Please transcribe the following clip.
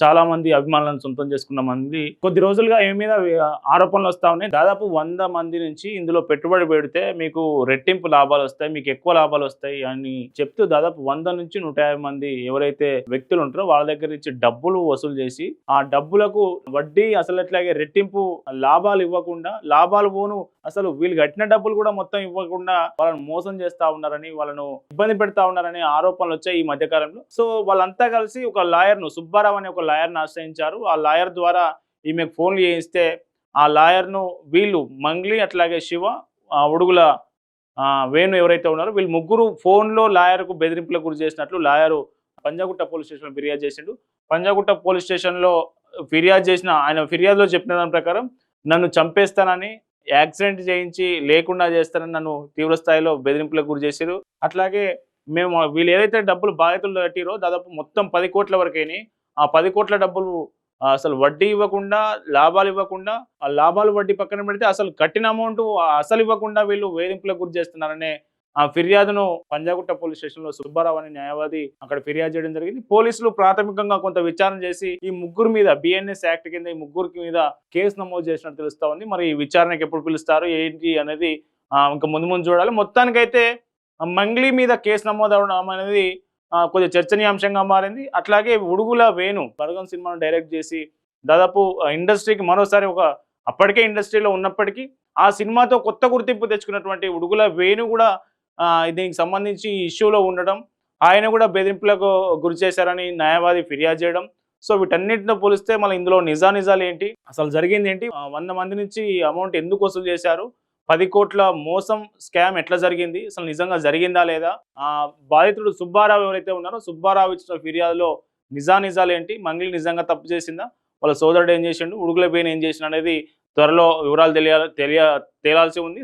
చాలా మంది అభిమానులను సొంతం చేసుకున్న మంది కొద్ది రోజులుగా ఈమె మీద ఆరోపణలు వస్తా ఉన్నాయి. దాదాపు 100 మంది నుంచి ఇందులో పెట్టుబడి పెడితే మీకు రెట్టింపు లాభాలు వస్తాయి, మీకు ఎక్కువ లాభాలు వస్తాయి అని చెప్తూ దాదాపు 100 నుంచి 150 మంది ఎవరైతే వ్యక్తులు ఉంటారో వాళ్ళ దగ్గర నుంచి డబ్బులు వసూలు చేసి ఆ డబ్బులకు వడ్డీ అసలు ఎట్లాగే రెట్టింపు లాభాలు ఇవ్వకుండా, లాభాలు పోను అసలు వీళ్ళు కట్టిన డబ్బులు కూడా మొత్తం ఇవ్వకుండా వాళ్ళని మోసం చేస్తా ఉన్నారని, వాళ్ళను ఇబ్బంది పెడతా ఉన్నారని ఆరోపణలు వచ్చాయి ఈ మధ్య కాలంలో. సో వాళ్ళంతా కలిసి ఒక లాయర్ను, సుబ్బారావు అనే ఒక లాయర్ను ఆశ్రయించారు. ఆ లాయర్ ద్వారా ఈమెకు ఫోన్లు చేయిస్తే ఆ లాయర్ను వీళ్ళు మంగ్లీ అట్లాగే శివ, ఉడుగుల వేణు ఎవరైతే ఉన్నారో వీళ్ళు ముగ్గురు ఫోన్లో లాయర్కు బెదిరింపులకు గురి చేసినట్లు లాయరు పంజాగుట్ట పోలీస్ స్టేషన్లో ఫిర్యాదు చేసిండు. పంజాగుట్ట పోలీస్ స్టేషన్లో ఫిర్యాదు చేసిన ఆయన ఫిర్యాదులో చెప్పిన దాని ప్రకారం నన్ను చంపేస్తానని, యాక్సిడెంట్ చేయించి లేకుండా చేస్తానని నన్ను తీవ్ర స్థాయిలో బెదిరింపులకు గురి చేశారు. అట్లాగే మేము వీళ్ళు ఏదైతే డబ్బులు బాధితులు కట్టిరో దాదాపు మొత్తం 10 కోట్ల వరకైనాయి. ఆ 10 కోట్ల డబ్బులు అసలు వడ్డీ ఇవ్వకుండా, లాభాలు ఇవ్వకుండా, ఆ లాభాలు వడ్డీ పక్కన పెడితే అసలు కట్టిన అమౌంట్ అసలు ఇవ్వకుండా వీళ్ళు వేధింపులకు గురి చేస్తున్నారనే ఆ ఫిర్యాదును పంజాగుట్ట పోలీస్ స్టేషన్లో సుబ్బారావు అనే న్యాయవాది అక్కడ ఫిర్యాదు చేయడం జరిగింది. పోలీసులు ప్రాథమికంగా కొంత విచారణ చేసి ఈ ముగ్గురు మీద బిఎన్ఎస్ యాక్ట్ కింద ఈ ముగ్గురికి మీద కేసు నమోదు చేసినట్టు తెలుస్తా ఉంది. మరి ఈ విచారణకు ఎప్పుడు పిలుస్తారు ఏంటి అనేది ఇంకా ముందు ముందు చూడాలి. మొత్తానికైతే మంగ్లీ మీద కేసు నమోదు అవడం అనేది కొంచెం చర్చనీయాంశంగా మారింది. అట్లాగే ఉడుగుల వేణు బలగం సినిమాను డైరెక్ట్ చేసి దాదాపు ఇండస్ట్రీకి మరోసారి అప్పటికే ఇండస్ట్రీలో ఉన్నప్పటికీ ఆ సినిమాతో కొత్త గుర్తింపు తెచ్చుకున్నటువంటి ఉడుగుల వేణు కూడా దీనికి సంబంధించి ఇష్యూలో ఉండడం, ఆయన కూడా బెదిరింపులకు గురి చేశారని న్యాయవాది ఫిర్యాదు చేయడం. సో వీటన్నిటితో పోలిస్తే మళ్ళీ ఇందులో నిజాలు ఏంటి, అసలు జరిగింది ఏంటి, 100 మంది నుంచి అమౌంట్ ఎందుకు వసూలు చేశారు, 10 కోట్ల మోసం స్కామ్ ఎట్లా జరిగింది, అసలు నిజంగా జరిగిందా లేదా, బాధితుడు సుబ్బారావు ఎవరైతే ఉన్నారో సుబ్బారావు ఇచ్చిన ఫిర్యాదులో నిజాలు ఏంటి, మంగ్లీ నిజంగా తప్పు చేసిందా, వాళ్ళ సోదరుడు ఏం చేసిండు, ఉడుగుల వేణు ఏం చేసిండు అనేది త్వరలో వివరాలు తేలాల్సి ఉంది.